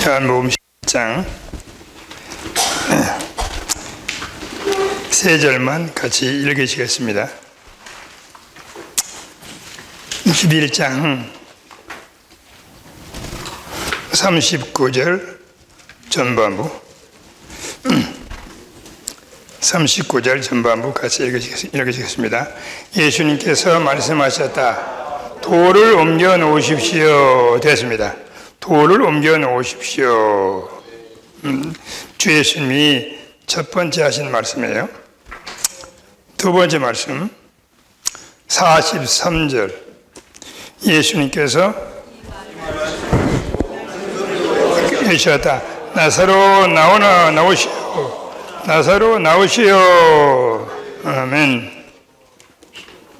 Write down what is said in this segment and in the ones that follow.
요한복음 10장 세 절만 같이 읽으시겠습니다. 11장 39절 전반부 39절 전반부 같이 읽으시겠습니다. 예수님께서 말씀하셨다. 돌을 옮겨 놓으십시오. 됐습니다. 돌을 옮겨 놓으십시오. 주 예수님이 첫 번째 하신 말씀이에요. 두 번째 말씀 43절 예수님께서 이르셨다. 나사로 나오시오. 나사로 나오시오. 아멘.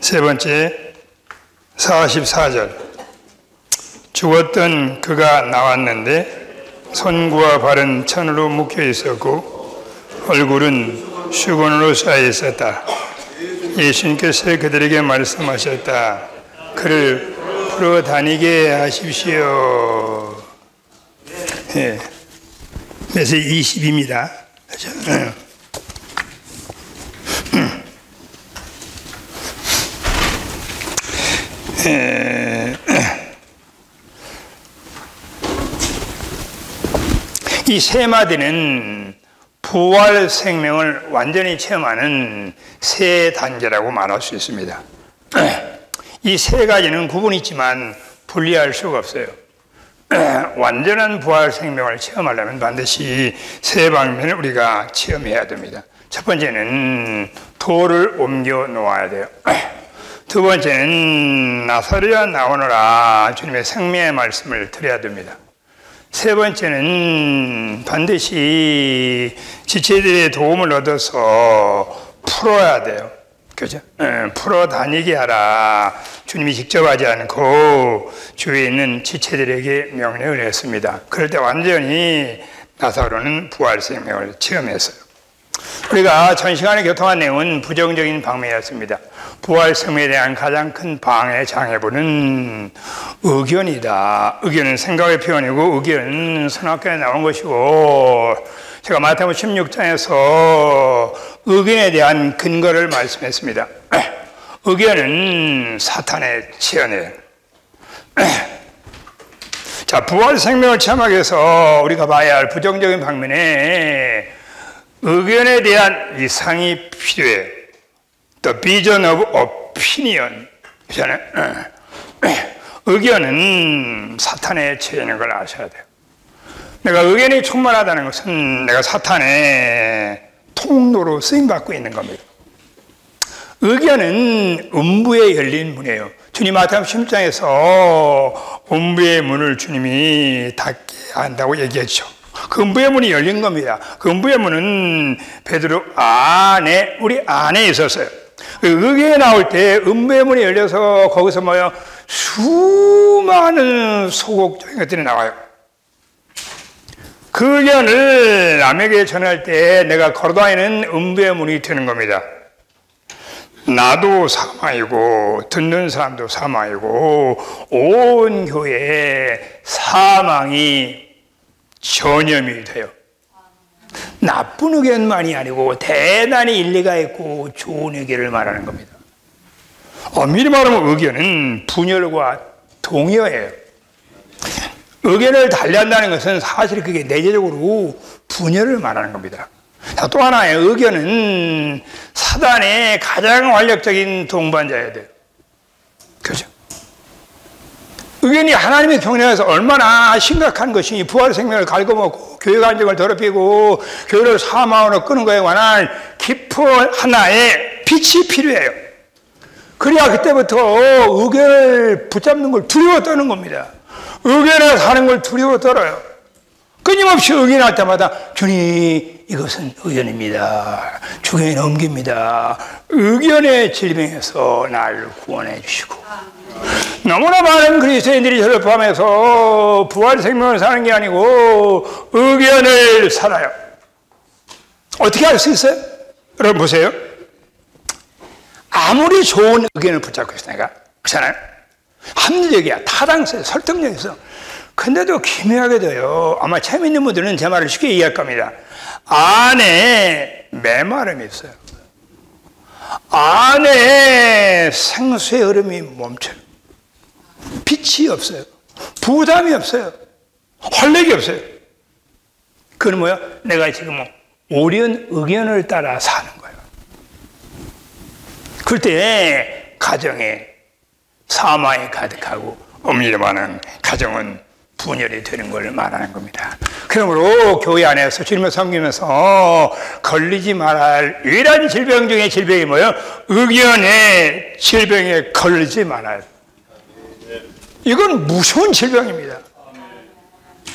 세 번째 44절 죽었던 그가 나왔는데 손과 발은 천으로 묶여 있었고 얼굴은 수건으로 쌓여 있었다. 예수님께서 그들에게 말씀하셨다. 그를 풀어 다니게 하십시오. 예. 그래서 20입니다. 그렇죠? 이 세 마디는 부활 생명을 완전히 체험하는 세 단계라고 말할 수 있습니다. 이 세 가지는 구분이 있지만 분리할 수가 없어요. 완전한 부활 생명을 체험하려면 반드시 세 방면을 우리가 체험해야 됩니다. 첫 번째는 돌을 옮겨 놓아야 돼요. 두 번째는 나사로야 나오너라 주님의 생명의 말씀을 드려야 됩니다. 세 번째는 반드시 지체들의 도움을 얻어서 풀어야 돼요. 그죠? 풀어 다니게 하라. 주님이 직접 하지 않고 주위에 있는 지체들에게 명령을 했습니다. 그럴 때 완전히 나사로는 부활 생명을 체험했어요. 우리가 전 시간에 교통한 내용은 부정적인 방면이었습니다. 부활 생명에 대한 가장 큰 방해 장애물은 의견이다. 의견은 생각의 표현이고 의견은 선악견에 나온 것이고, 제가 마태복음 16장에서 의견에 대한 근거를 말씀했습니다. 의견은 사탄의 치연이에요. 자, 부활 생명을 체험하기 위해서 우리가 봐야 할 부정적인 방면에 의견에 대한 이상이 필요해요. The vision of opinion. 그렇잖아요. 의견은 사탄의 체인인 걸 아셔야 돼요. 내가 의견이 충만하다는 것은 내가 사탄의 통로로 쓰임받고 있는 겁니다. 의견은 음부에 열린 문이에요. 주님 마태복음 10장에서 음부의 문을 주님이 닫게 한다고 얘기했죠. 그 음부의 문이 열린 겁니다. 그 음부의 문은 베드로 안에, 우리 안에 있었어요. 의견이 나올 때 음부의 문이 열려서 거기서 뭐요? 수많은 소극적인 것들이 나와요. 그 의견을 남에게 전할 때 내가 걸어다니는 음부의 문이 되는 겁니다. 나도 사망이고 듣는 사람도 사망이고 온 교회에 사망이 전염이 돼요. 나쁜 의견만이 아니고 대단히 일리가 있고 좋은 의견을 말하는 겁니다. 엄밀히 말하면 의견은 분열과 동요예요. 의견을 달리한다는 것은 사실 그게 내재적으로 분열을 말하는 겁니다. 자, 또 하나의 의견은 사단의 가장 완력적인 동반자여야 돼요. 그죠? 의견이 하나님의 경륜에서 얼마나 심각한 것이 부활 생명을 갉아먹고 교회 간증을 더럽히고 교회를 사망으로 끄는 것에 관한 깊은 하나의 빛이 필요해요. 그래야 그때부터 의견을 붙잡는 걸 두려워 떠는 겁니다. 의견에 사는 걸 두려워 떨어요. 끊임없이 의견할 때마다 주님 이것은 의견입니다. 주경에 넘깁니다. 의견의 질병에서 날 구원해 주시고, 너무나 많은 그리스도인들이 저를 포함해서 부활 생명을 사는 게 아니고 의견을 살아요. 어떻게 할 수 있어요? 여러분 보세요. 아무리 좋은 의견을 붙잡고 있으니까, 그렇잖아요? 합리적이야, 타당성, 설득력 있어. 근데도 기묘하게 돼요. 아마 재밌는 분들은 제 말을 쉽게 이해할 겁니다. 안에 메마름이 있어요. 안에 생수의 흐름이 멈춰요. 빛이 없어요. 부담이 없어요. 활력이 없어요. 그건 뭐야? 내가 지금 옳은 의견을 따라 사는 거예요. 그럴 때 가정에 사망이 가득하고 엄밀하는 가정은 분열이 되는 걸 말하는 겁니다. 그러므로 교회 안에서 주님을 섬기면서 걸리지 말아야 할 유일한 질병 중에 질병이 뭐예요? 의견의 질병에 걸리지 말아야 할. 이건 무서운 질병입니다.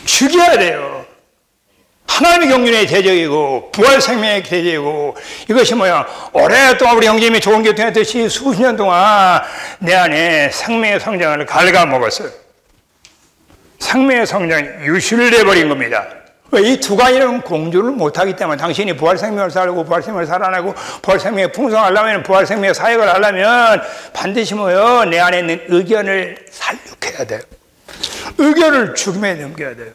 죽여야 돼요. 하나님의 경륜의 대적이고 부활 생명의 대적이고 이것이 뭐야? 오랫동안 우리 형제님이 좋은 교통했듯이 수십 년 동안 내 안에 생명의 성장을 갉아먹었어요. 생명의 성장이 유실돼버린 겁니다. 이 두 가지는 공존을 못하기 때문에 당신이 부활 생명을 살고 부활 생명을 살아나고 부활 생명에 풍성하려면 부활 생명의 사역을 하려면 반드시 뭐요? 내 안에 있는 의견을 살육해야 돼요. 의견을 죽음에 넘겨야 돼요.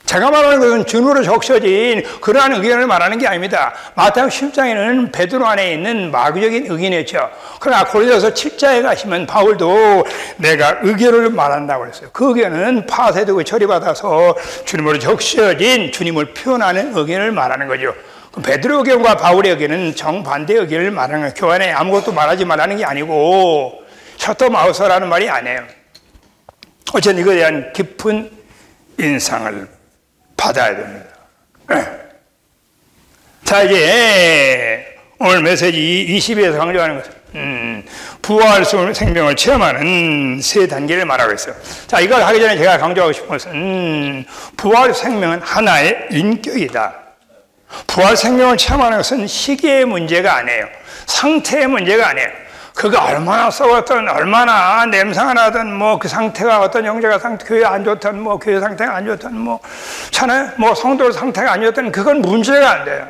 제가 말하는 것은 증오로 적셔진 그러한 의견을 말하는 게 아닙니다. 마태복음 10장에는 베드로 안에 있는 마귀적인 의견이었죠. 그러나 고린도서 7장에 가시면 바울도 내가 의견을 말한다고 그랬어요. 그 의견은 파쇄되고 처리받아서 주님으로 적셔진 주님을 표현하는 의견을 말하는 거죠. 베드로 의견과 바울의 의견은 정반대의 의견을 말하는 거예요. 교환에 아무것도 말하지 말라는 게 아니고 셔터 마우스라는 말이 아니에요. 어쨌든 이거에 대한 깊은 인상을 받아야 됩니다. 자, 이제 오늘 메시지 20에서 강조하는 것은 부활 생명을 체험하는 세 단계를 말하고 있어요. 자, 이걸 하기 전에 제가 강조하고 싶은 것은 부활 생명은 하나의 인격이다. 부활 생명을 체험하는 것은 시기의 문제가 아니에요. 상태의 문제가 아니에요. 그가 얼마나 썩었든 얼마나 냄새가 나든 뭐 그 상태가 어떤 형제가 교회 안 좋든 뭐 교회 상태가 안 좋든 뭐 차네 뭐 성도 상태가 안 좋든 그건 문제가 안 돼요.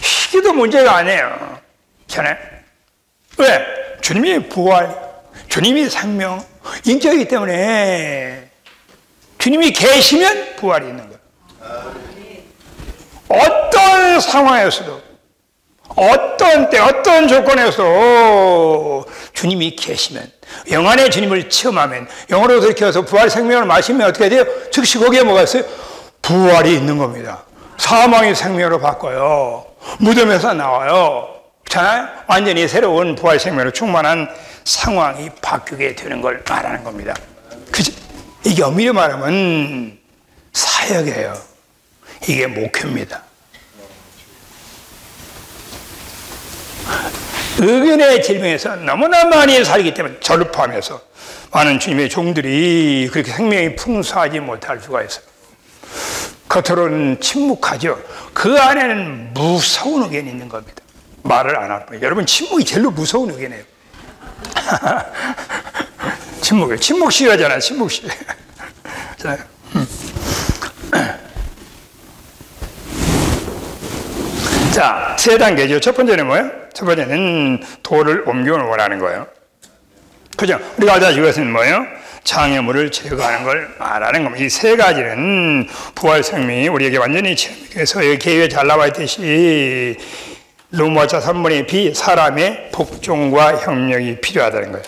시기도 문제가 아니에요. 차네 왜? 주님이 부활, 주님이 생명, 인격이기 때문에 주님이 계시면 부활이 있는 거예요. 어떤 상황에서도 어떤 때, 어떤 조건에서 주님이 계시면, 영안의 주님을 체험하면, 영으로 들켜서 부활 생명을 마시면 어떻게 돼요? 즉시 거기에 뭐가 있어요? 부활이 있는 겁니다. 사망이 생명으로 바꿔요. 무덤에서 나와요. 그렇잖아요? 완전히 새로운 부활 생명으로 충만한 상황이 바뀌게 되는 걸 말하는 겁니다. 그죠? 이게 엄밀히 말하면 사역이에요. 이게 목회입니다. 의견의 질병에서 너무나 많이 살기 때문에 저를 포함해서 많은 주님의 종들이 그렇게 생명이 풍성하지 못할 수가 있어요. 겉으로는 침묵하죠. 그 안에는 무서운 의견이 있는 겁니다. 말을 안 할 뿐이에요. 여러분 침묵이 제일 무서운 의견이에요. 침묵이에요. 침묵 싫어하잖아요. 침묵 싫어. 자, 세 단계죠. 첫 번째는 뭐예요? 첫 번째는 돌을 옮기는 원하는 거예요. 그죠? 우리가 알다시피 이것은 뭐예요? 장애물을 제거하는 걸 말하는 겁니다. 이 세 가지는 부활 생명이 우리에게 완전히 체험해서 여기 계획에 잘 나와 있듯이 로마자 3번의 비, 사람의 복종과 협력이 필요하다는 거예요.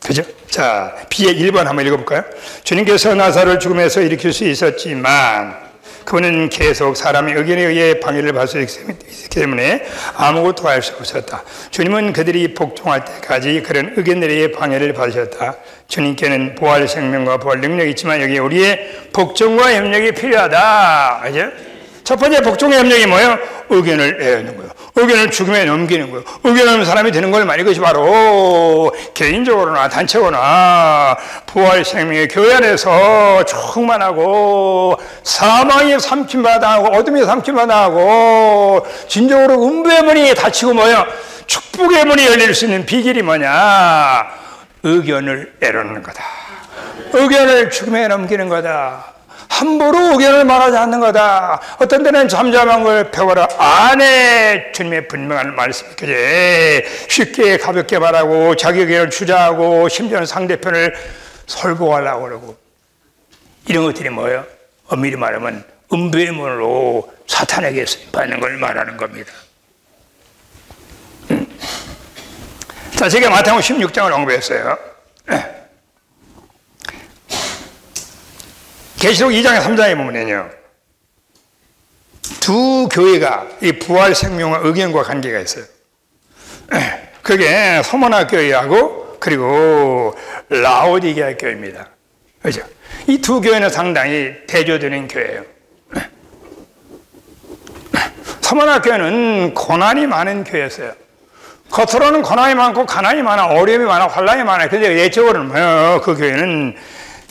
그죠? 자, B의 1번 한번 읽어볼까요? 주님께서 나사로를 죽음에서 일으킬 수 있었지만 그분은 계속 사람의 의견에 의해 방해를 받을 수 있기 때문에 아무것도 할 수 없었다. 주님은 그들이 복종할 때까지 그런 의견들에 의해 방해를 받으셨다. 주님께는 부활 생명과 부활 능력이 있지만 여기에 우리의 복종과 협력이 필요하다. 그죠? 첫 번째 복종의 협력이 뭐예요? 의견을 내놓는 거예요. 의견을 죽음에 넘기는 거예요. 의견을 넘는 사람이 되는 걸 말이야. 이것이 바로 개인적으로나 단체거나 부활 생명의 교회 안에서 충만하고 사망이 삼킴받아하고 어둠이 삼킴받아하고 진정으로 음부의 문이 닫히고 뭐예요? 축복의 문이 열릴 수 있는 비결이 뭐냐? 의견을 내놓는 거다. 의견을 죽음에 넘기는 거다. 함부로 의견을 말하지 않는 거다. 어떤 때는 잠잠한 걸 배워라. 안에 주님의 분명한 말씀이 그제 쉽게 가볍게 말하고 자기 의견을 주장하고 심지어는 상대편을 설득하려고 그러고 이런 것들이 뭐예요? 엄밀히 말하면 은폐물로 사탄에게 쓰임받는 걸 말하는 겁니다. 자, 제가 마태복음 16장을 언급했어요. 계시록 2장에 3장에 보면요, 두 교회가 이 부활 생명과 의견과 관계가 있어요. 그게 서머나 교회하고 그리고 라오디게아 교회입니다. 그렇죠? 이 두 교회는 상당히 대조되는 교회예요. 서머나 교회는 고난이 많은 교회였어요. 겉으로는 고난이 많고 가난이 많아, 어려움이 많아, 환난이 많아. 근데 내적으로는 뭐예요? 그 교회는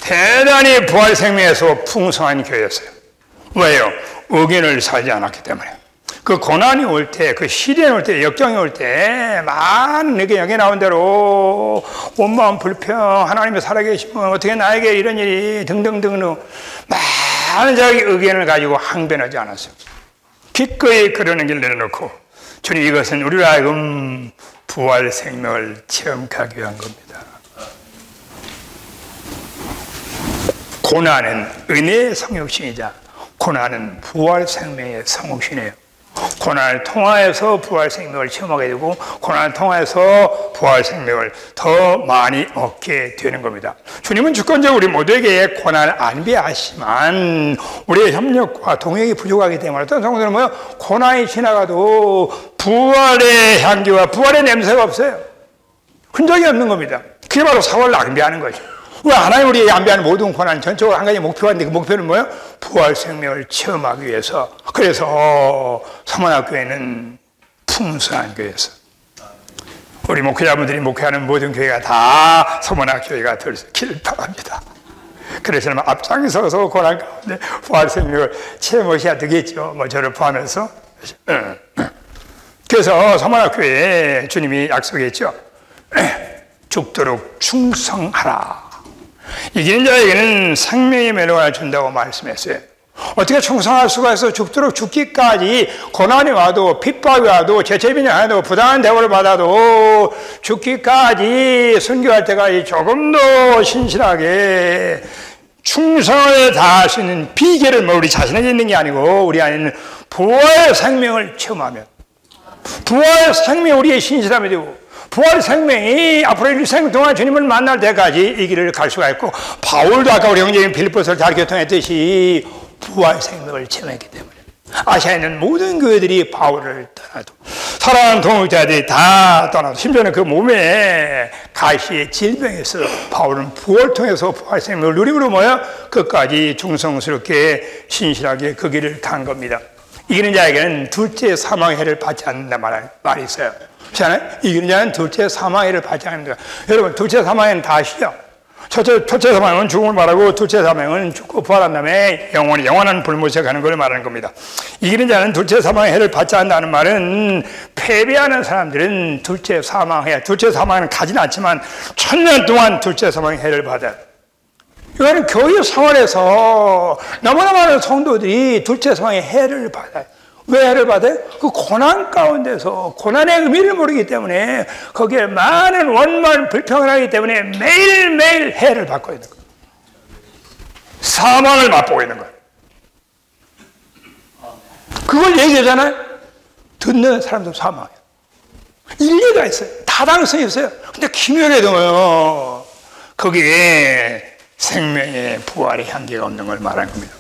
대단히 부활 생명에서 풍성한 교회였어요. 왜요? 의견을 살지 않았기 때문에. 그 고난이 올 때, 그 시련이 올 때, 역경이 올 때, 많은 여기 나온 대로 온 마음 불평, 하나님이 살아계시면 어떻게 나에게 이런 일이 등등등 많은 자기 의견을 가지고 항변하지 않았어요. 기꺼이 그러는 길 내려놓고 주님, 이것은 우리로 하여금 부활 생명을 체험하기 위한 겁니다. 고난은 은혜의 성육신이자 고난은 부활 생명의 성육신이에요. 고난을 통하여서 부활 생명을 체험하게 되고 고난을 통하여서 부활 생명을 더 많이 얻게 되는 겁니다. 주님은 주권적으로 우리 모두에게 고난을 안비하시지만 우리의 협력과 동역이 부족하기 때문에 어떤 성도들은 뭐요? 고난이 지나가도 부활의 향기와 부활의 냄새가 없어요. 흔적이 없는 겁니다. 그게 바로 사활을 낭비하는 거죠. 왜 하나님 우리에게 안비하는 모든 고난 전적으로 한 가지 목표가 있는데 그 목표는 뭐예요? 부활 생명을 체험하기 위해서. 그래서 서문학교회는 풍성한 교회였어요. 우리 목회자분들이 목회하는 모든 교회가 다 서문학교회가 되길 바랍니다. 그래서 앞장서서 고난 가운데 부활 생명을 체험하셔야 되겠죠. 뭐 저를 포함해서. 그래서 서문학교회에 주님이 약속했죠. 죽도록 충성하라. 이기는 자에게는 생명의 멸류관을 준다고 말씀했어요. 어떻게 충성할 수가 있어? 죽도록 죽기까지 고난이 와도 핍박이 와도 재채빈이 와도 부당한 대우를 받아도 죽기까지 순교할 때까지 조금 더 신실하게 충성을 다할 수 있는 비결은 뭐 우리 자신에게 있는 게 아니고 우리 안에는 부활 생명을 체험하면 부활 생명 우리의 신실함이 되고 부활 생명이 앞으로 일생 동안 주님을 만날 때까지 이 길을 갈 수가 있고 바울도 아까 우리 형제인 빌립보서를 잘 교통했듯이 부활 생명을 체험했기 때문에 아시아에 있는 모든 교회들이 바울을 떠나도 사랑하는 동역자들이 다 떠나도 심지어는 그 몸에 가시의 질병에서 바울은 부활을 통해서 부활 생명을 누림으로 모여 끝까지 충성스럽게 신실하게 그 길을 간 겁니다. 이기는 자에게는 둘째 사망의 해를 받지 않는다 말이 있어요. 그렇잖아요? 이기는 자는 둘째 사망의 해를 받지 않는다. 여러분, 둘째 사망에는 다 아시죠? 첫째 사망은 죽음을 말하고 둘째 사망은 죽고 부활한 다음에 영원한 불못에 가는 걸 말하는 겁니다. 이기는 자는 둘째 사망의 해를 받지 않는다는 말은 패배하는 사람들은 둘째 사망의 사망은 가진 않지만 1000년 동안 둘째 사망의 해를 받아요. 이거는 교회 생활에서 너무나 많은 성도들이 둘째 사망의 해를 받아요. 왜 해를 받아요? 그 고난 가운데서 고난의 의미를 모르기 때문에 거기에 많은 원망, 불평을 하기 때문에 매일매일 해를 받고 있는 거예요. 사망을 맛보고 있는 거예요. 그걸 얘기하잖아요. 듣는 사람도 사망해요. 일리가 있어요. 타당성이 있어요. 근데 기묘하게도요, 거기에 생명의 부활의 향기가 없는 걸 말하는 겁니다.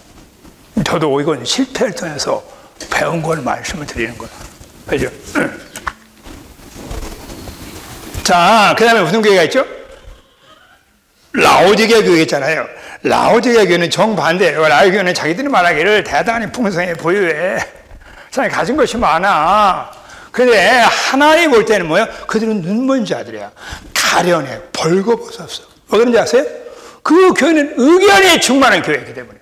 저도 이건 실패를 통해서 배운 걸 말씀을 드리는 거예요. 그죠? 자, 그 다음에 무슨 교회가 있죠? 라오디게아 교회가 있잖아요. 라오디게아 교회는 정반대예요. 라오디게아 교회는 자기들이 말하기를 대단히 풍성해 보유해. 사람이 가진 것이 많아. 그런데 하나님 볼 때는 뭐예요? 그들은 눈먼 자들이야. 가련해. 벌거벗었어. 왜 그런지 아세요? 그 교회는 의견에 충만한 교회이기 때문에.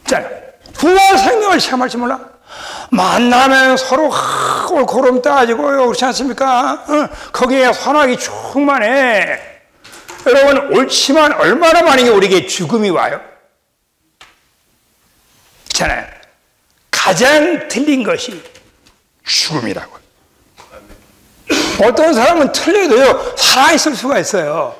자, 부활 생명을 체험할지 몰라? 만나면 서로 골고름 따지고요. 그렇지 않습니까? 거기에 선악이 충만해. 여러분, 옳지만 얼마나 많이 우리에게 죽음이 와요? 있잖아요. 가장 틀린 것이 죽음이라고. 어떤 사람은 틀려도요, 살아있을 수가 있어요.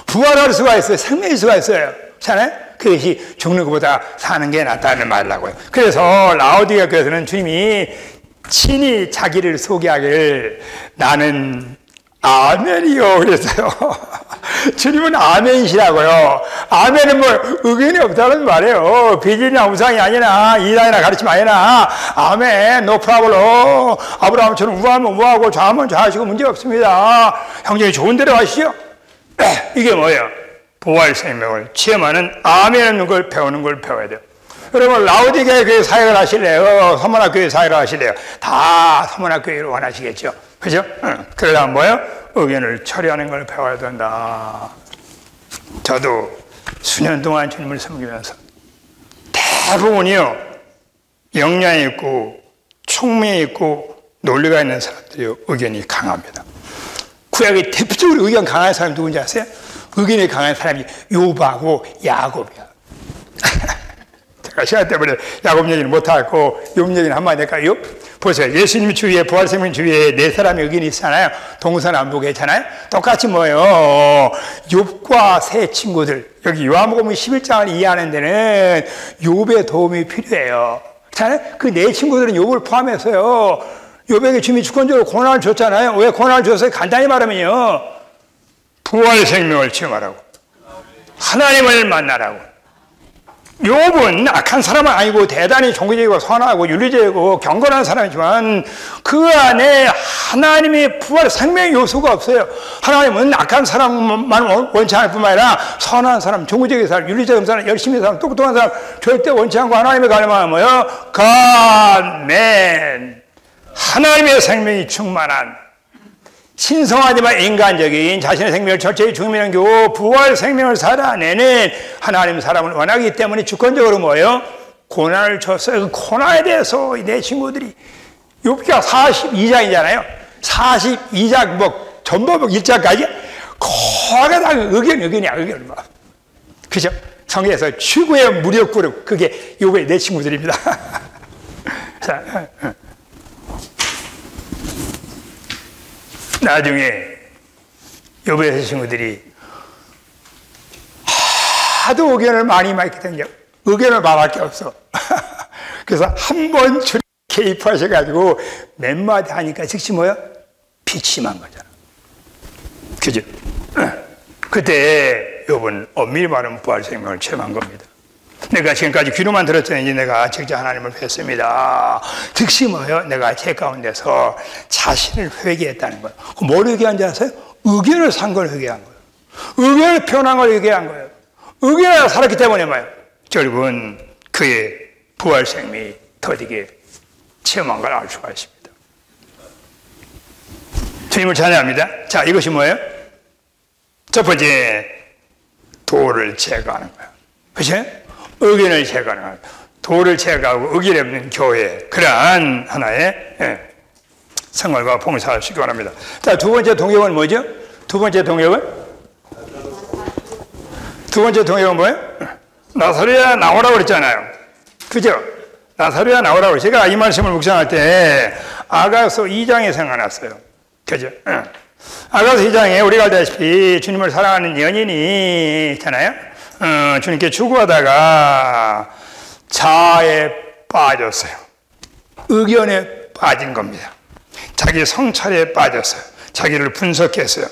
부활할 수가 있어요. 생명일 수가 있어요. 있잖아요. 그것이 죽는 것보다 사는 게 낫다는 말이라고요. 그래서 라오디게아 교회에서는 주님이 친히 자기를 소개하기를 나는 아멘이요 그랬어요. 주님은 아멘이시라고요. 아멘은 뭐 의견이 없다는 말이에요. 비질이나 우상이 아니나 이단이나 가르침 아니나 아멘 no problem. 아브라함처럼 우하면 우하고 좌하면 좌하시고 문제 없습니다. 형제님 좋은 데로 가시죠. 이게 뭐예요? 부활 생명을 체험하는 아멘은 걸 배우는 걸 배워야 돼요. 여러분 라오디게아 교회 사역을 하실래요? 서문화 교회 사역을 하실래요? 다 서문화 교회를 원하시겠죠. 그죠? 그러려면 뭐예요? 의견을 처리하는 걸 배워야 된다. 저도 수년 동안 주님을 섬기면서 대부분이요 역량이 있고 총명이 있고 논리가 있는 사람들이 의견이 강합니다. 구약의 대표적으로 의견 강한 사람이 누군지 아세요? 의견이 강한 사람이 욥하고 야곱이야. 제가 시간 때문에 야곱 얘기는 못하고 욥 얘기는 한마디 할까요? 보세요. 예수님 주위에 부활생명 주위에 네 사람의 의견이 있잖아요. 동서남북에 있잖아요. 똑같이 뭐예요? 욥과 세 친구들. 여기 요한복음 11장을 이해하는 데는 욥의 도움이 필요해요. 그 네 친구들은 욥을 포함해서요. 욥에게 주님이 주권적으로 고난을 줬잖아요. 왜 고난을 줬어요? 간단히 말하면요. 부활생명을 체험하라고. 하나님을 만나라고. 욥은 악한 사람은 아니고 대단히 종교적이고 선하고 윤리적이고 경건한 사람이지만 그 안에 하나님의 부활 생명의 요소가 없어요. 하나님은 악한 사람만 원치 않을 뿐만 아니라 선한 사람, 종교적인 사람, 윤리적인 사람, 열심히 사람, 똑똑한 사람 절대 원치 않고 하나님의 가르마는 뭐예요? 가맨 하나님의 생명이 충만한 신성하지만 인간적인 자신의 생명을 철저히 죽음이라는 교 부활 생명을 살아내는 하나님 사람을 원하기 때문에 주권적으로 뭐예요? 고난을 줬어요. 그 고난에 대해서 내 친구들이 욥기가 42장이잖아요. 42장 뭐 전부복 1장까지 거가 다 의견이야. 그죠? 성경에서 최고의 무력 그룹 그게 욥의 내 친구들입니다. 자, 나중에 욥의 친구들이 하도 의견을 많이 말했거든요. 의견을 말할 게 없어. 그래서 한 번 개입하셔가지고 몇 마디 하니까 즉시 뭐야? 피침한 거잖아. 그죠? 그때 욥은 엄밀히 말하면 부활생명을 체험한 겁니다. 내가 지금까지 귀로만 들었더니 이제 내가 직접 하나님을 뵀습니다. 즉시 뭐예요? 내가 제 가운데서 자신을 회개했다는 거예요. 뭘 회개한 줄 아세요? 의견을 산 걸 회개한 거예요. 의견을 표현한 걸 회개한 거예요. 의견을 살았기 때문에 뭐예요? 결국은 그의 부활생명이 더디게 체험한 걸 알 수가 있습니다. 주님을 찬양합니다. 자, 이것이 뭐예요? 첫 번째, 도를 제거하는 거예요. 그렇죠? 의견을 제거하는 도를 제거하고 의견이 없는 교회 그러한 하나의 생활과 봉사를 시기 바랍니다. 자, 두 번째 동역은 뭐죠? 두 번째 동역은 뭐예요? 나사로야 나오라고 그랬잖아요. 그죠? 나사로야 나오라고. 제가 이 말씀을 묵상할 때 아가서 2장에 생각났어요. 그죠? 아가서 2장에 우리가 알다시피 주님을 사랑하는 연인이 있잖아요. 주님께 추구하다가 자아에 빠졌어요. 의견에 빠진 겁니다. 자기 성찰에 빠졌어요. 자기를 분석했어요.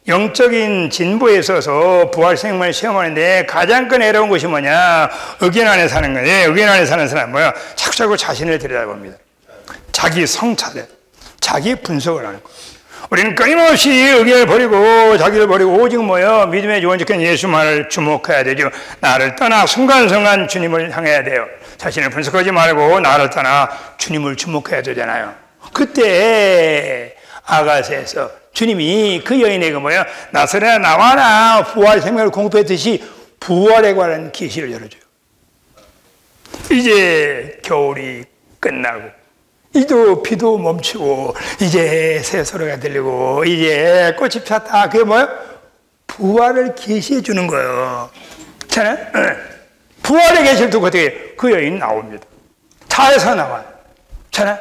영적인 진보에 있어서 부활생명을 시험하는데 가장 큰 어려운 것이 뭐냐? 의견 안에 사는 거예요. 의견 안에 사는 사람은 뭐야? 자꾸 자신을 들여다봅니다. 자기 성찰에, 자기 분석을 하는 거예요. 우리는 끊임없이 의견을 버리고 자기를 버리고 오직 뭐예요? 믿음의 유언적인 예수만을 주목해야 되죠. 나를 떠나 순간순간 주님을 향해야 돼요. 자신을 분석하지 말고 나를 떠나 주님을 주목해야 되잖아요. 그때 아가서에서 주님이 그 여인에게 뭐예요? 나서라 나와라 부활 생명을 공부했듯이 부활에 관한 계시를 열어줘요. 이제 겨울이 끝나고 이도 비도 멈추고 이제 새소리가 들리고 이제 꽃이 폈다. 그게 뭐예요? 부활을 계시해 주는 거예요. 잖아요? 부활의 계시를 두고 어떻게 그 여인 나옵니다. 차에서 나와요. 잖아요?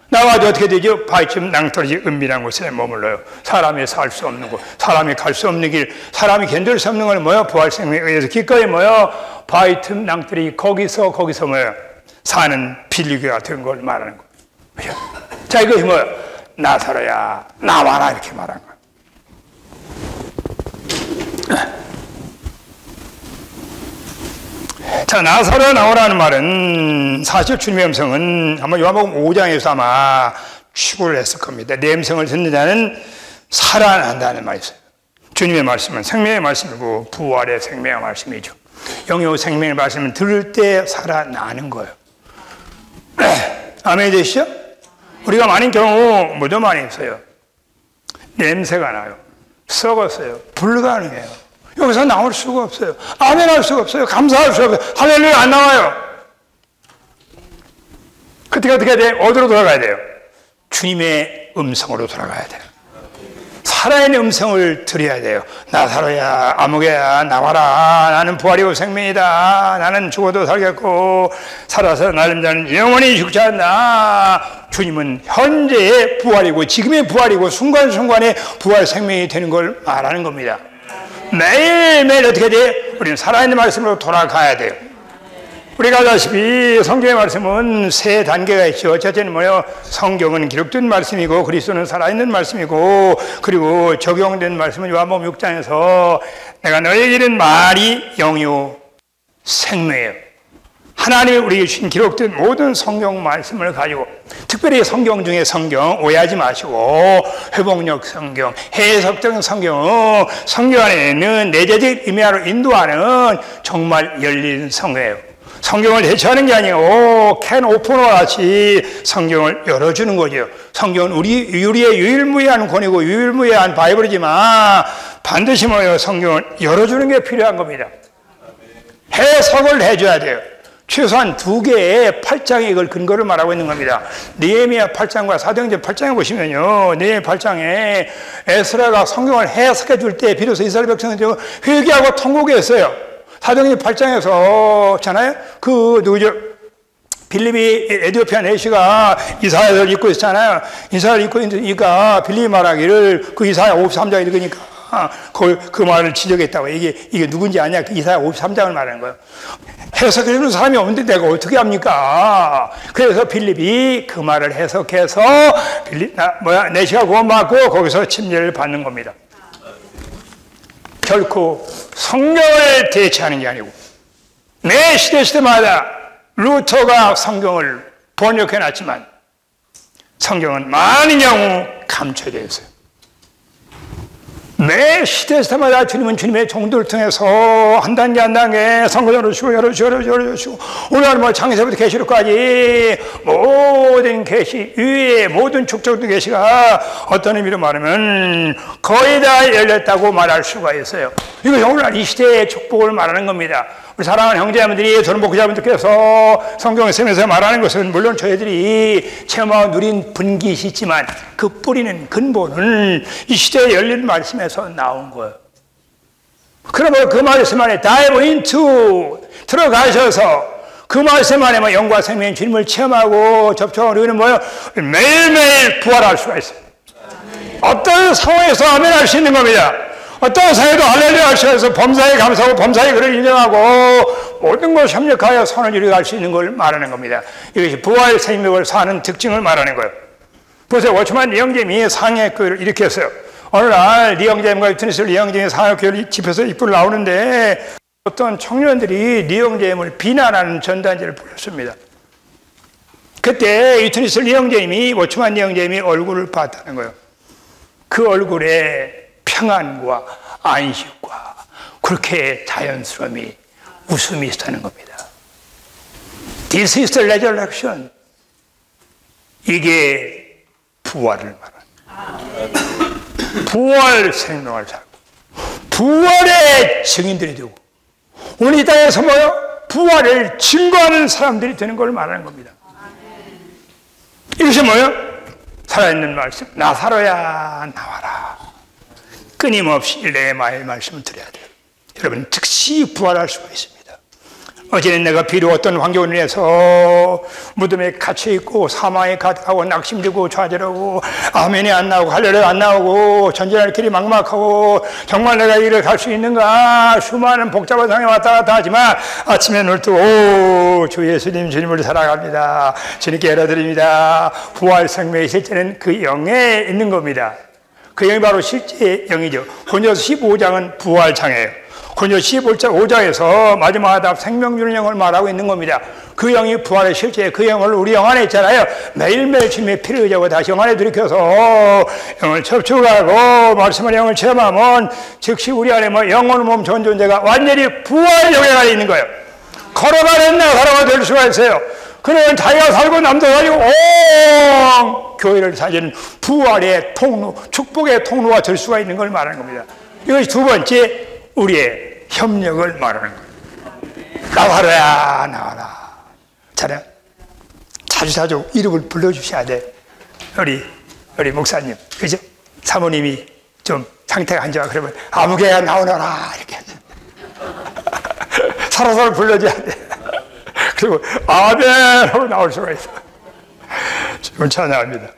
나와 나와도 어떻게 되죠? 바위처럼 낭떠러지 은밀한 곳에 머물러요. 사람이 살 수 없는 곳, 사람이 갈 수 없는 길, 사람이 견딜 수 없는 건 뭐요? 부활 생명에 의해서 기꺼이 뭐요? 바위틈 낭떠러지 거기서 뭐요? 사는 빌리교가 된 걸 말하는 거예요. 자, 이것이 뭐요? 나사로야 나와라 이렇게 말한 거예요. 자, 나사로 나오라는 말은 사실 주님의 음성은 아마 요한복음 5장에서 아마 추구를 했을 겁니다. 내 음성을 듣는 자는 살아난다는 말이 있어요. 주님의 말씀은 생명의 말씀이고 부활의 생명의 말씀이죠. 영영 생명의 말씀은 들을 때 살아나는 거예요. 아멘 되시죠? 우리가 많은 경우 뭐도 많이 있어요. 냄새가 나요. 썩었어요. 불가능해요. 여기서 나올 수가 없어요. 아멘 할 수가 없어요. 감사할 수가 없어요. 할렐루야 안 나와요. 그때 어떻게 해야 돼요? 어디로 돌아가야 돼요? 주님의 음성으로 돌아가야 돼요. 살아있는 음성을 들어야 돼요. 나사로야 아무개야 나와라. 나는 부활이고 생명이다. 나는 죽어도 살겠고 살아서 나는 자는 영원히 죽지 않나. 주님은 현재의 부활이고 지금의 부활이고 순간순간의 부활 생명이 되는 걸 말하는 겁니다. 매일매일 어떻게 돼요? 우리는 살아있는 말씀으로 돌아가야 돼요. 우리가 아다시피 성경의 말씀은 세 단계가 있죠. 첫째는 뭐예요? 성경은 기록된 말씀이고 그리스도는 살아있는 말씀이고 그리고 적용된 말씀은 요한복음 6장에서 내가 너에게 이른 말이 영이요 생명이에요. 하나님이 우리에게 주신 기록된 모든 성경 말씀을 가지고 특별히 성경 중에 성경 오해하지 마시고 회복력 성경, 해석적 성경, 성경 안에 있는 내재적 의미로 인도하는 정말 열린 성경이에요. 성경을 대체하는 게 아니고 캔 오퍼너 같이 성경을 열어주는 거죠. 성경은 우리의 유일무이한 권위고 유일무이한 바이블이지만 반드시 뭐예요? 성경을 열어주는 게 필요한 겁니다. 해석을 해줘야 돼요. 최소한 2개의 8장에 이걸 근거를 말하고 있는 겁니다. 느헤미야 8장과 사도행전 8장에 보시면요. 느헤미야 8장에 에스라가 성경을 해석해 줄 때 비로소 이스라엘 백성들이 회개하고 통곡했어요. 사도행전 8장에서 잖아요. 그 누구죠? 빌립이 에티오피아 내시가 이사야를 읽고 있잖아요. 이사야를 읽고 있으니까 빌립이 말하기를 그 이사야 53장 읽으니까 그 말을 지적했다고. 이게 누군지 아냐? 그 이사야 53장을 말하는 거예요. 해석해주는 사람이 없는데 내가 어떻게 합니까? 그래서 빌립이 그 말을 해석해서 내시가 구원받고 거기서 침례를 받는 겁니다. 결코 성경을 대체하는 게 아니고 매 시대마다 루터가 성경을 번역해놨지만 성경은 많은 경우 감춰져 있어요. 매 시대마다 주님은 주님의 종들을 통해서 한 단계 한 단계 성경을 열어주시고 오늘 창세부터 계시록까지 모든 계시 위에 모든 축적된 계시가 어떤 의미로 말하면 거의 다 열렸다고 말할 수가 있어요. 이것이 오늘날 이 시대의 축복을 말하는 겁니다. 우리 사랑하는 형제자매들이 저는 목회자분들께서 성경을 쓰면서 말하는 것은 물론 저희들이 체험하고 누린 분깃이 있지만 그 뿌리는 근본은 이 시대에 열린 말씀에서 나온 거예요. 그러면 그 말씀 안에 dive into 들어가셔서 그 말씀 안에 영과 생명의 주님을 체험하고 접촉하고 우리는 뭐예요? 매일매일 부활할 수가 있어요. 어떤 상황에서 아멘 할 수 있는 겁니다. 어떤 상황에도 할렐루야 할 수 있어서 범사에 감사하고 범사에 그를 인정하고 모든 것을 협력하여 선을 이루어갈 수 있는 걸 말하는 겁니다. 이것이 부활 생명을 사는 특징을 말하는 거예요. 보세요. 워치만 리영잼이 상해교회를 일으켰어요. 어느 날 리영잼과 유트니스 리영잼이 상해교회를 집에서 입구를 나오는데 어떤 청년들이 리영잼을 비난하는 전단지를 보냈습니다. 그때 유트니스 리영잼이 워치만 리영잼이 얼굴을 봤다는 거예요. 그 얼굴에 평안과 안식과 그렇게 자연스러움이 웃음이 있다는 겁니다. This is the resurrection. 이게 부활을 말하는 부활 생명을 살고 부활의 증인들이 되고 오늘 이 땅에서 뭐요? 부활을 증거하는 사람들이 되는 걸 말하는 겁니다. 이것이 뭐요? 살아있는 말씀. 나사로야 나와라. 끊임없이 내 말씀을 드려야 돼요. 여러분 즉시 부활할 수가 있습니다. 어제는 내가 비록 어떤 환경을 인해서 무덤에 갇혀있고 사망에 가득하고 낙심되고 좌절하고 아멘이 안 나오고 할렐루야 안 나오고 전진할 길이 막막하고 정말 내가 이 길을 갈 수 있는가 수많은 복잡한 상황에 왔다 갔다 하지만 아침에 눈을 뜨고 주 예수님 주님을 살아갑니다. 주님께 예배드립니다. 부활 생명의 실제는 그 영에 있는 겁니다. 그 영이 바로 실제 영이죠. 고린도서 15장은 부활장이에요. 고린도서 15장에서 마지막 하답 생명 주는 영을 말하고 있는 겁니다. 그 영이 부활의 실제, 그 영을 우리 영 안에 있잖아요. 매일매일 주님의 피를 의지하고 다시 영 안에 들이켜서 영을 접촉하고 말씀의 영을 체험하면 즉시 우리 안에 영혼, 몸, 전 존재가 완전히 부활 영에 안에 있는 거예요. 걸어가는 나사로가 될 수가 있어요. 그는 자기가 살고 남도 살고 온 교회를 사는 부활의 통로, 축복의 통로가 될 수가 있는 걸 말하는 겁니다. 이것이 두 번째 우리의 협력을 말하는 거예요. 나와라 나와라. 자주 이름을 불러주셔야 돼. 우리 목사님, 그죠? 사모님이 좀 상태가 안 좋아 그러면 아무개가 나오너라 이렇게 서로 불러줘야 돼. 그리고 아멘 하고 나올 수가 있어. 지금 찬양합니다.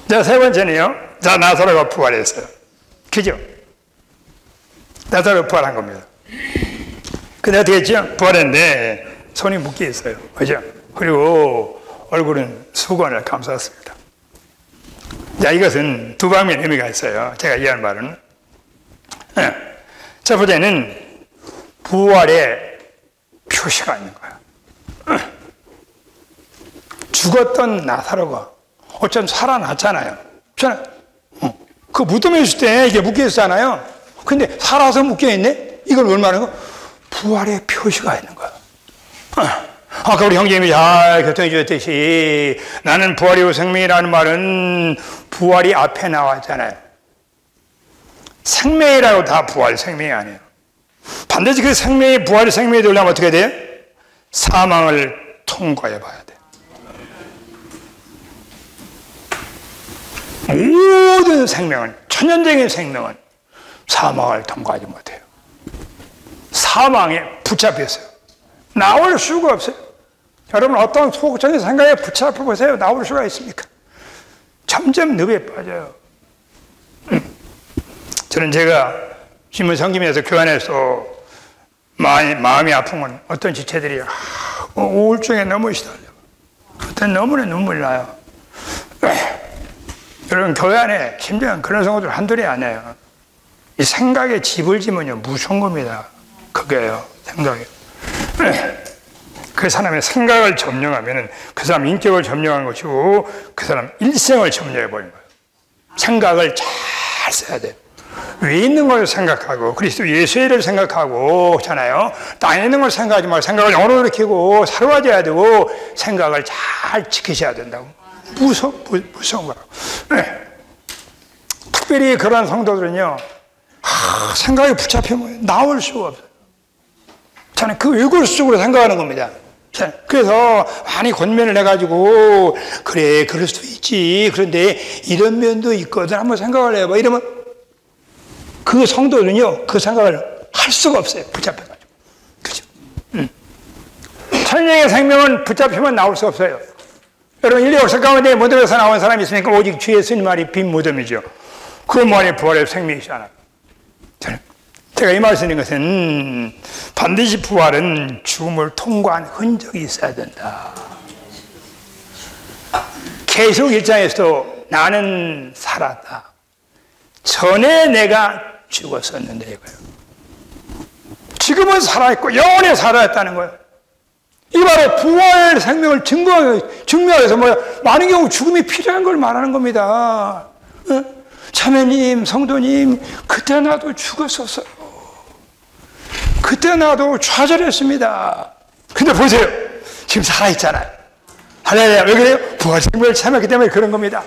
자, 세 번째는요. 자, 나사로가 부활했어요. 그죠? 나사로가 부활한 겁니다. 근데 어떻게 했죠? 부활했는데 손이 묶여 있어요. 그죠? 그리고 얼굴은 수건을 감쌌습니다. 자, 이것은 두 방면 의미가 있어요. 제가 이해하는 말은. 첫 번째는 부활의 표시가 있는 거야. 죽었던 나사로가 어쩜 살아났잖아요. 그 무덤에 있을 때 이게 묶여있잖아요. 근데 살아서 묶여있네? 이걸 뭘 말하는 거야? 부활의 표시가 있는 거야. 아까 우리 형제님이 잘 교통해 주셨듯이 나는 부활이고 생명이라는 말은 부활이 앞에 나왔잖아요. 생명이라고 다 부활 생명이 아니에요. 반드시 그 생명이 부활의 생명이 되려면 어떻게 돼요? 사망을 통과해 봐야 돼. 모든 생명은, 천연적인 생명은 사망을 통과하지 못해요. 사망에 붙잡혔어요. 나올 수가 없어요. 여러분 어떤 소극적인 생각에 붙잡혀 보세요. 나올 수가 있습니까? 점점 늪에 빠져요. 저는 제가 신문 섬기면서 교환해서 마음이 아프면 어떤 지체들이 우울증에 너무 시달려. 그때 너무나 눈물 나요. 여러분 교회 안에 심지어 그런 성도들 한둘이 아니에요. 이 생각에 집을 지면요 무서운 겁니다. 그게요 생각이. 그 사람의 생각을 점령하면은 그 사람 인격을 점령한 것이고 그 사람 일생을 점령해 버린 거예요. 생각을 잘 써야 돼요. 위에 있는 걸 생각하고 그리스도 예수의 일을 생각하고 잖아요. 땅에 있는 걸 생각하지 말고 생각을 영으로 일으키고 사로워져야 되고 생각을 잘 지키셔야 된다고. 무서운 거라고. 특별히 그런 성도들은요 생각이 붙잡히면 나올 수가 없어요. 저는 그 일골 속으로 생각하는 겁니다. 그래서 많이 권면을 해가지고 그래 그럴 수도 있지 그런데 이런 면도 있거든 한번 생각을 해봐 이러면 그 성도는요 그 생각을 할 수가 없어요. 붙잡혀가지고. 그죠? 천년의 생명은 붙잡히면 나올 수 없어요. 여러분 인류 역사 가운데 무덤에서 나온 사람이 있으니까 오직 주 예수님 말이 빈 무덤이죠. 그 말이 부활의 생명이잖아요. 제가 이 말씀드린 것은 반드시 부활은 죽음을 통과한 흔적이 있어야 된다. 계시록 1장에서도 나는 살았다. 전에 내가 죽었었는데 이거예요. 지금은 살아있고 영원히 살아있다는 거예요. 이 바로 부활 생명을 증명하기 위해서 많은 경우 죽음이 필요한 걸 말하는 겁니다. 자매님, 성도님, 그때 나도 죽었었어요. 그때 나도 좌절했습니다. 근데 보세요. 지금 살아있잖아요. 할렐루야. 왜 그래요? 부활 생명을 참았기 때문에 그런 겁니다.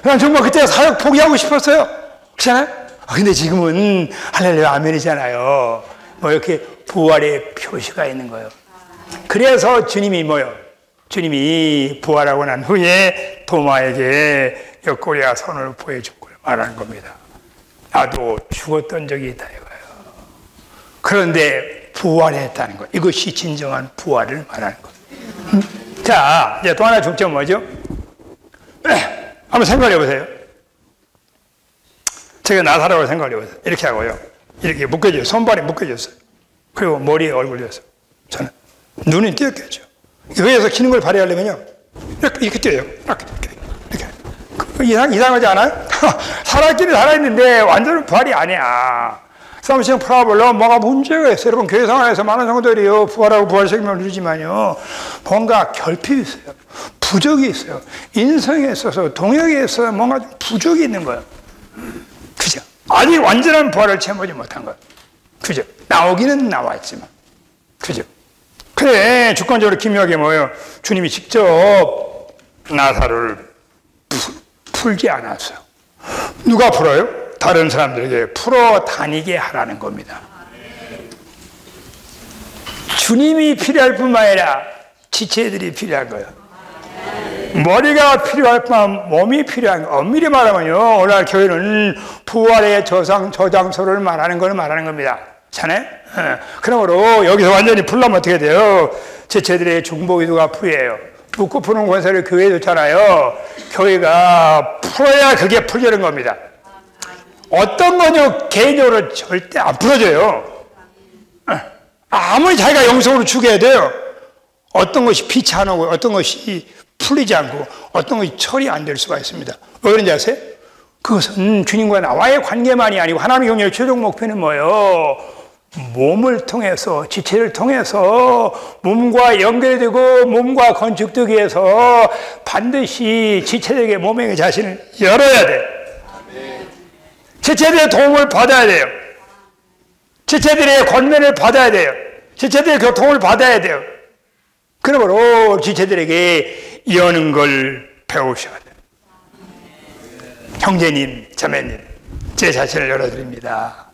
난 정말 그때 사역 포기하고 싶었어요. 그렇잖아요? 근데 지금은 할렐루야 아멘이잖아요. 이렇게 부활의 표시가 있는 거예요. 그래서 주님이 주님이 부활하고 난 후에 도마에게 옆구리와 손을 보여준 걸 말하는 겁니다. 나도 죽었던 적이 있다 이거예요. 그런데 부활했다는 것. 이것이 진정한 부활을 말하는 것. 자, 이제 또 하나 중점 뭐죠? 한번 생각해 보세요. 제가 나사라고 생각해 보세요. 이렇게 하고요. 이렇게 묶어져요. 손발이 묶어졌어요. 그리고 머리에 얼굴이었어요. 저는 눈이 띄었겠죠. 여기에서 기는 걸 발휘하려면요. 이렇게 띄어요. 이렇게. 이상하지 않아요? 살았기는 살아있는데 완전히 부활이 아니야. Something problem, 뭐가 문제가 있어요. 여러분, 교회 생활에서 많은 성도들이요, 부활하고 부활 생명을 누리지만요, 뭔가 결핍이 있어요. 부족이 있어요. 인성에 있어서, 동역에 있어서 뭔가 좀 부족이 있는 거예요. 그죠? 아직 완전한 부활을 체험하지 못한 거예요. 그죠? 나오기는 나왔지만. 그죠? 그래, 주권적으로 기묘하게 뭐예요? 주님이 직접 나사로를 풀지 않았어요. 누가 풀어요? 다른 사람들에게 풀어 다니게 하라는 겁니다. 주님이 필요할 뿐만 아니라 지체들이 필요한 거예요. 머리가 필요할 뿐만 몸이 필요한 거예요. 엄밀히 말하면요, 오늘날 교회는 부활의 저장소를 말하는 걸 말하는 겁니다. 자네? 그러므로 여기서 완전히 풀려면 어떻게 돼요? 지체들의 중보기도가 풀이에요. 붓고 푸는 권세를 교회에 줬잖아요. 교회가 풀어야 그게 풀리는 겁니다. 어떤 거죠? 개인적으로 절대 안 풀어져요. 아무리 자기가 영성으로 죽여야 돼요. 어떤 것이 피치 안 오고 어떤 것이 풀리지 않고 어떤 것이 처리 안 될 수가 있습니다. 왜 그런지 아세요? 그것은 주님과 나와의 관계만이 아니고 하나님의 경륜의 최종 목표는 뭐예요? 몸을 통해서, 지체를 통해서 몸과 연결되고 몸과 건축되기 위해서 반드시 지체에게 몸에게 자신을 열어야 돼요. 지체들의 도움을 받아야 돼요. 지체들의 권면을 받아야 돼요. 지체들의 교통을 받아야 돼요. 그러므로 지체들에게 여는 걸 배우셔야 돼요. 형제님, 자매님, 제 자신을 열어드립니다.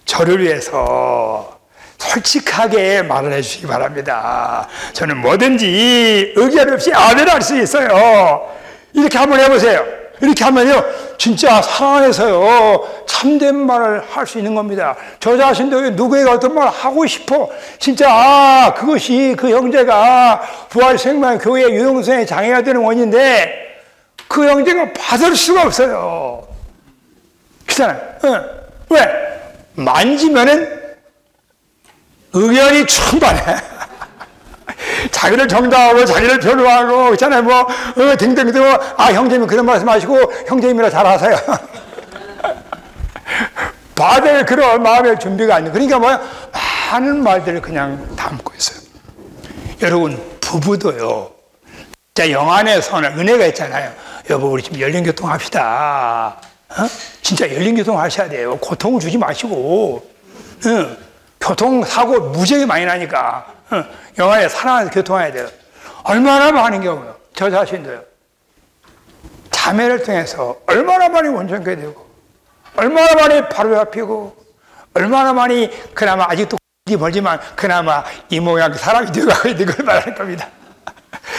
저를 위해서 솔직하게 말을 해주시기 바랍니다. 저는 뭐든지 의견 없이 아멘할 수 있어요. 이렇게 한번 해보세요. 이렇게 하면요, 진짜 상황에서요, 참된 말을 할 수 있는 겁니다. 저 자신도 누구에게 어떤 말을 하고 싶어. 진짜, 그것이 그 형제가 부활생명 교회의 유동성에 장애가 되는 원인인데, 그 형제가 받을 수가 없어요. 그렇잖아요. 왜? 만지면은 의견이 충만해. 자기를 정당하고 자기를 변호하고 있잖아요. 뭐 등등등. 형제님 그런 말씀하시고 형제님이라 잘하세요. 받을 그런 마음의 준비가 안 돼. 그러니까 뭐야? 많은 말들을 그냥 담고 있어요. 여러분 부부도요. 자, 영안에서는 은혜가 있잖아요. 여보 우리 지금 열린교통 합시다. 진짜 열린교통 하셔야 돼요. 고통을 주지 마시고. 교통사고 무지하게 많이 나니까. 영안에 사랑해서 교통해야 돼요. 얼마나 많은 경우요. 저 자신도요. 자매를 통해서 얼마나 많이 원정게 되고, 얼마나 많이 바로 잡히고, 얼마나 많이 그나마 아직도 멀지만 그나마 이 모양 사람이 되어가고 있는 걸 말할 겁니다.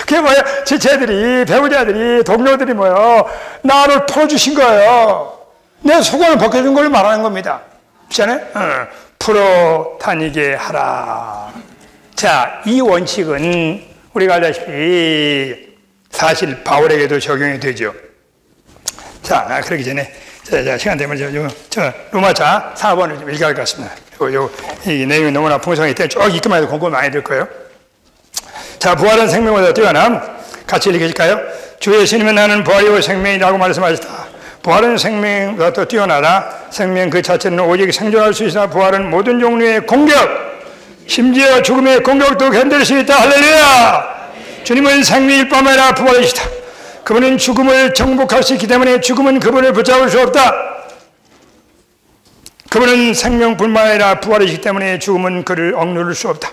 그게 뭐예요? 지체들이, 배우자들이, 동료들이 뭐예요? 나를 풀어주신 거예요. 내 속을 벗겨준 걸 말하는 겁니다. 그렇잖아요? 풀어 다니게 하라. 자, 이 원칙은 우리가 알다시피 사실 바울에게도 적용이 되죠. 자, 그러기 전에 자, 시간 되면 저 로마자 4번을 좀 읽어야 할 것 같습니다. 이 내용이 너무나 풍성하기 때문에 쭉 읽기만 해도 공부 많이 될 거예요. 자, 부활은 생명보다 뛰어남. 같이 읽으실까요? 주의 신이면 나는 부활이고 생명이라고 말씀하셨다. 부활은 생명보다 더 뛰어나다. 생명 그 자체는 오직 생존할 수 있으나 부활은 모든 종류의 공격, 심지어 죽음의 공격도 견딜 수 있다. 할렐루야! 주님은 생명일 뿐만 아니라 부활이시다. 그분은 죽음을 정복할 수 있기 때문에 죽음은 그분을 붙잡을 수 없다. 그분은 생명뿐만 아니라 부활이시기 때문에 죽음은 그를 억누를 수 없다.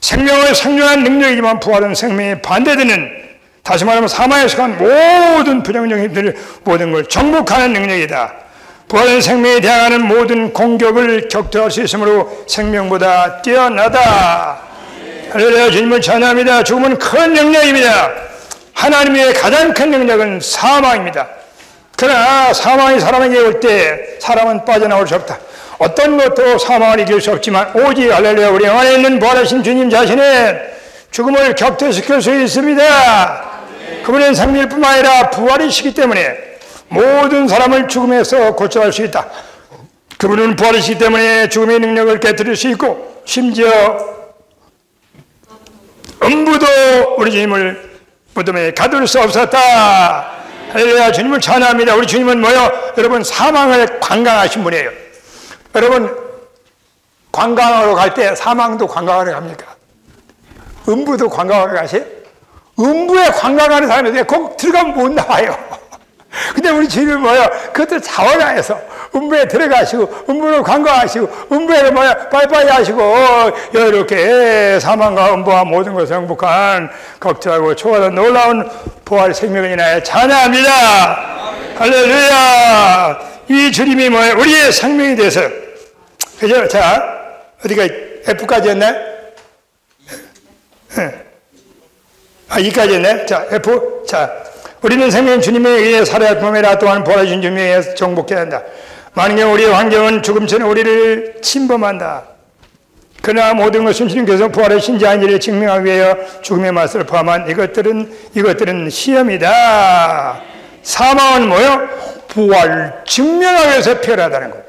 생명을 생존한 능력이지만 부활은 생명에 반대되는, 다시 말하면 사망에 속한 모든 부정적인 힘들, 모든 걸 정복하는 능력이다. 부활은 생명에 대항하는 모든 공격을 격퇴할 수 있으므로 생명보다 뛰어나다. 할렐루야, 주님을 찬양합니다. 죽음은 큰 능력입니다. 하나님의 가장 큰 능력은 사망입니다. 그러나 사망이 사람에게 올 때 사람은 빠져나올 수 없다. 어떤 것도 사망을 이길 수 없지만 오직 할렐루야 우리 안에 있는 부활하신 주님 자신은 죽음을 격퇴시킬 수 있습니다. 그분은 생명일 뿐만 아니라 부활이시기 때문에 모든 사람을 죽음에서 고쳐갈 수 있다. 그분은 부활이시기 때문에 죽음의 능력을 깨뜨릴 수 있고 심지어 음부도 우리 주님을 무덤에 가둘 수 없었다. 할렐루야 주님을 찬양합니다. 우리 주님은 뭐요? 여러분 사망을 관광하신 분이에요. 여러분 관광하러 갈 때 사망도 관광하러 갑니까? 음부도 관광하러 가세요? 음부에 관광하는 사람이 꼭 들어가면 못 나와요. 근데 우리 주님은 뭐요? 그것도 자원하에서 음부에 들어가시고 음부를 관광하시고 음부에 뭐야 빠이빠이 하시고 이렇게 사망과 음부와 모든 것을 행복한 걱정하고 초월한 놀라운 부활 생명을 인하여 찬양합니다. 할렐루야. 이 주님이 뭐예요? 우리의 생명이 돼서 그죠? 자 어디가 F까지 했네? E까지 했네? 자 F 자 우리는 생명 주님에 의해 살아야 pom이라 또한 부활하신 주님에 의해 정복해야 한다. 만약에 우리의 환경은 죽음처럼 우리를 침범한다. 그러나 모든 것은 주님께서 부활의 신자인지를 증명하기 위하여 죽음의 맛을 포함한 이것들은 시험이다. 사망은 뭐요? 부활 증명하기 위해서 필요하다는 거예요.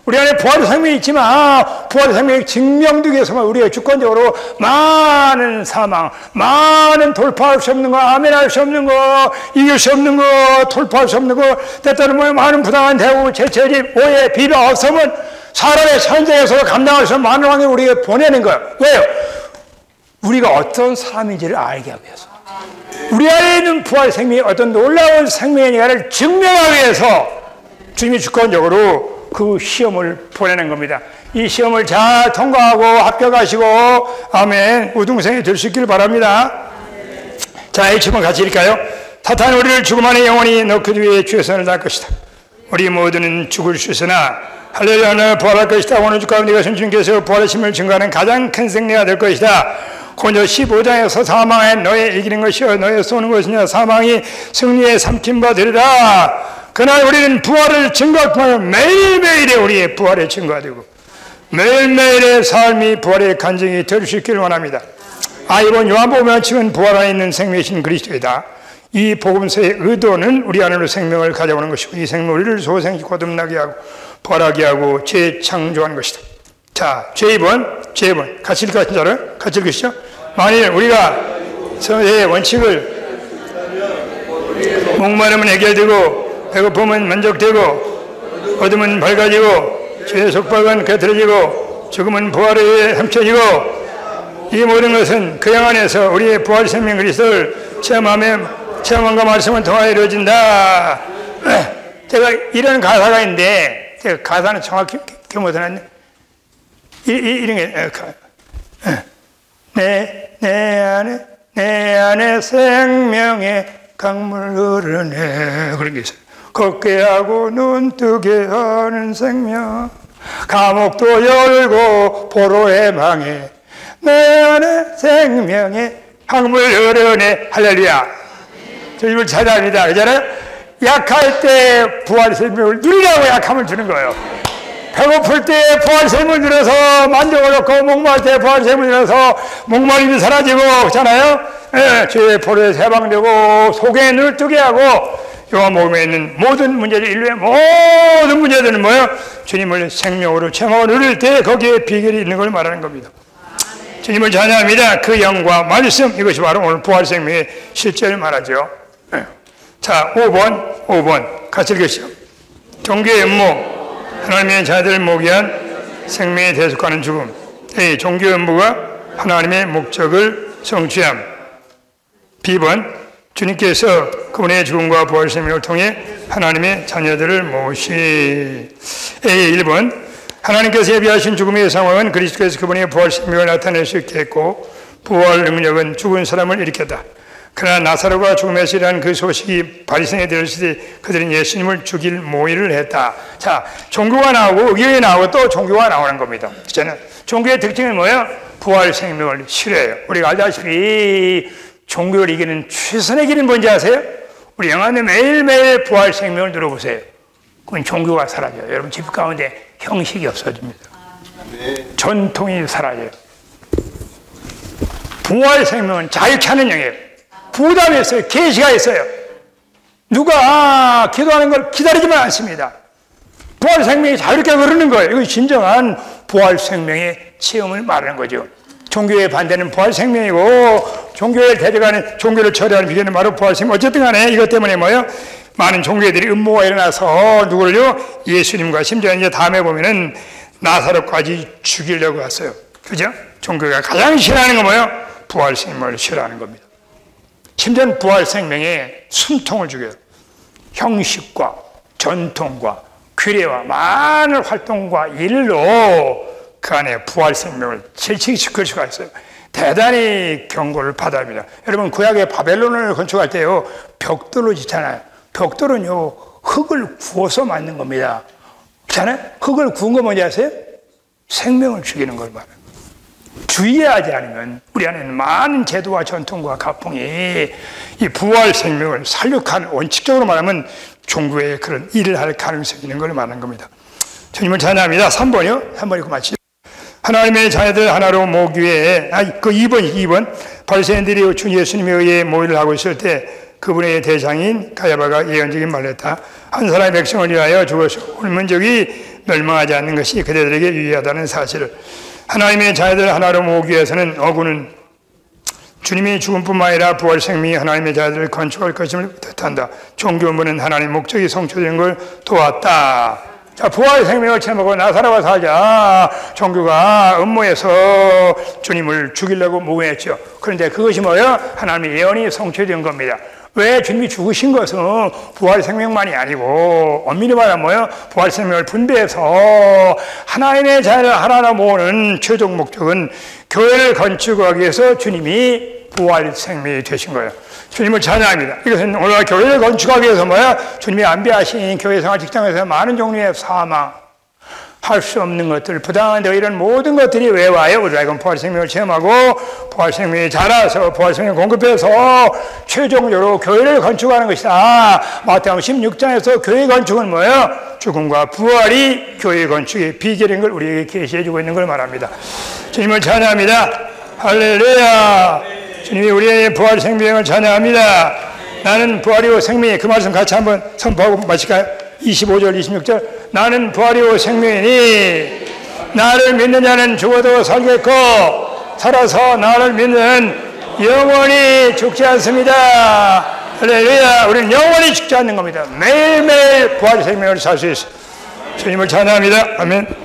우리 안에 부활의 생명이 있지만 부활의 생명이 증명되기 위해서만 우리가 주권적으로 많은 사망, 많은 돌파할 수 없는 거, 아멘할 수 없는 거, 이길 수 없는 거, 돌파할 수 없는 거, 때때로 뭐 많은 부당한 대우, 재처집, 오해, 비방, 없으면 사람의 현장에서 감당할 수 없는 많은 환경을 우리가 보내는 거예요. 왜요? 우리가 어떤 사람인지를 알게 하기 위해서. 우리 안에 있는 부활 생명이 어떤 놀라운 생명인가를 증명하기 위해서 주님이 주권적으로 그 시험을 보내는 겁니다. 이 시험을 잘 통과하고 합격하시고 아멘 우등생이 될 수 있기를 바랍니다. 자, H번 같이 읽을까요? 사탄은 우리를 죽음 안에 영원히 넣기 위해 최선을 다할 것이다. 우리 모두는 죽을 수 있으나 할렐루야 부활할 것이다. 오늘 주 가운데 계신 주님께서 부활하심을 증거하는 가장 큰 승리가 될 것이다. 고린도 15장에서 사망에 너의 이기는 것이요 너의 쏘는 것이냐 사망이 승리의 삼킨 바 되리라. 그날 우리는 부활을 증거하며 매일매일의 우리의 부활의 증거가 되고 매일매일의 삶이 부활의 간증이 될 수 있기를 원합니다. 이번 요한복음에 치면 부활 안에 있는 생명이신 그리스도이다. 이 복음서의 의도는 우리 안으로 생명을 가져오는 것이고 이 생명을 우리를 소생시 거듭나게 하고 부활하게 하고 재창조하는 것이다. 자, J번 같이 읽을 것 같은 같이 읽으시죠. 만일 우리가 서의 원칙을 목마름은 해결되고 배고픔은 만족되고 어둠은 밝아지고 죄의 속박은 곁들여지고 죽음은 부활에 의해 헤쳐지고 이 모든 것은 그 영 안에서 우리의 부활 생명 그리스도를 체험함과 말씀을 통하여 이루어진다. 제가 이런 가사가 있는데 제가 가사는 정확히 기억 못하는데 이런 게 내 안에 생명의 강물 흐르네 그런 게 있어요. 걷게 하고 눈뜨게 하는 생명 감옥도 열고 포로의 망에 내 안에 생명의 강물 흐르네 할렐루야. 주님을 찾아합니다. 그잖아요. 약할 때 부활 생명을 누리라고 약함을 주는 거예요. 배고플 때 부활 생명을 누려서 만족을 얻고 목마를 때 부활 생명을 누려서 목마름이 사라지고 그렇잖아요. 죄의 포로에 해방되고 속에 눈을 뜨게 하고 요한복음에 있는 모든 문제들 인류의 모든 문제들은 뭐예요? 주님을 생명으로 체험하고 누릴 때 거기에 비결이 있는 걸 말하는 겁니다. 주님을 찬양합니다. 그 영과 말씀 이것이 바로 오늘 부활 생명의 실제를 말하죠. 자, 5번 같이 읽으시죠. 종교의 음모 하나님의 자들을 모기한 생명에 대속하는 죽음. 종교의 음모가 하나님의 목적을 성취함. B번 주님께서 그분의 죽음과 부활 생명을 통해 하나님의 자녀들을 모시. 1번 하나님께서 예비하신 죽음의 상황은 그리스도께서 그분의 부활 생명을 나타낼 수 있게 했고 부활 능력은 죽은 사람을 일으켰다. 그러나 나사로가 죽음에서 일어난 그 소식이 바리새인에 들었을 때 그들은 예수님을 죽일 모의를 했다. 자, 종교가 나오고 의견이 나오고 또 종교가 나오는 겁니다. 저는 종교의 특징은 뭐예요? 부활 생명을 싫어해요. 우리가 알다시피 종교를 이기는 최선의 길은 뭔지 아세요? 우리 영 안에 매일매일 부활 생명을 누려보세요. 그건 종교가 사라져요. 여러분 집 가운데 형식이 없어집니다. 전통이 사라져요. 부활 생명은 자유케 하는 영이에요. 부담이 있어요. 계시가 있어요. 누가 기도하는 걸 기다리지만 않습니다. 부활 생명이 자유롭게 흐르는 거예요. 이건 진정한 부활 생명의 체험을 말하는 거죠. 종교의 반대는 부활 생명이고, 종교를 대적하는, 종교를 처리하는 비결은 바로 부활 생명. 어쨌든 간에 이것 때문에 뭐예요? 많은 종교들이 음모가 일어나서 누구를요? 예수님과 심지어 이제 다음에 보면은 나사로까지 죽이려고 했어요. 그죠? 종교가 가장 싫어하는 건 뭐예요? 부활 생명을 싫어하는 겁니다. 심지어는 부활 생명에 숨통을 죽여요. 형식과 전통과 규례와 많은 활동과 일로 그 안에 부활 생명을 실직시킬 수가 있어요. 대단히 경고를 받아야 합니다. 여러분 구약의 바벨론을 건축할 때요 벽돌로 짓잖아요. 벽돌은요 흙을 구워서 만든 겁니다. 그렇잖아요? 흙을 구운 거 뭔지 아세요? 생명을 죽이는 걸 말해요. 주의하지 않으면 우리 안에는 많은 제도와 전통과 가풍이 이 부활 생명을 살육한, 원칙적으로 말하면 종교의 그런 일을 할 가능성이 있는 걸 말하는 겁니다. 주님을 찬양합니다. 3번이요. 3번 읽고 마치죠. 하나님의 자녀들 하나로 모으기 위해, 그 2번. 바리새인들이 주 예수님에 의해 모의를 하고 있을 때 그분의 대장인 가야바가 예언적인 말을 했다. 한 사람의 백성을 위하여 죽어서 온 민족이 멸망하지 않는 것이 그대들에게 유의하다는 사실을. 하나님의 자녀들 하나로 모으기 위해서는 어구는 주님이 죽음뿐만 아니라 부활 생명이 하나님의 자녀들을 건축할 것임을 뜻한다. 종교 업무는 하나님의 목적이 성취된 걸 도왔다. 자, 부활 생명을 체험하고 나사로가 살자. 종교가 음모에서 주님을 죽이려고 모의했죠. 그런데 그것이 뭐예요? 하나님의 예언이 성취된 겁니다. 왜? 주님이 죽으신 것은 부활 생명만이 아니고 엄밀히 말하면 뭐예요? 부활 생명을 분배해서 하나님의 자녀를 하나로 모으는 최종 목적은 교회를 건축하기 위해서 주님이 부활 생명이 되신 거예요. 주님을 찬양합니다. 이것은 오늘 교회를 건축하기 위해서 뭐야? 주님이 안배하신 교회 생활 직장에서 많은 종류의 사망, 할 수 없는 것들, 부당한 데 이런 모든 것들이 왜 와요? 우리가 이건 부활 생명을 체험하고 부활 생명이 자라서 부활 생명을 공급해서 최종적으로 교회를 건축하는 것이다. 마태복음 16장에서 교회 건축은 뭐예요? 죽음과 부활이 교회 건축의 비결인 걸 우리에게 계시해주고 있는 걸 말합니다. 주님을 찬양합니다. 할렐루야. 주님이 우리의 부활 생명을 찬양합니다. 나는 부활이요 생명이, 그 말씀 같이 한번 선포하고 마칠까요? 25절 26절. 나는 부활이요 생명이니 나를 믿는 자는 죽어도 살겠고 살아서 나를 믿는 영원히 죽지 않습니다. 할렐루야. 우리는 영원히 죽지 않는 겁니다. 매일매일 부활 생명을 살 수 있어요. 주님을 찬양합니다. 아멘.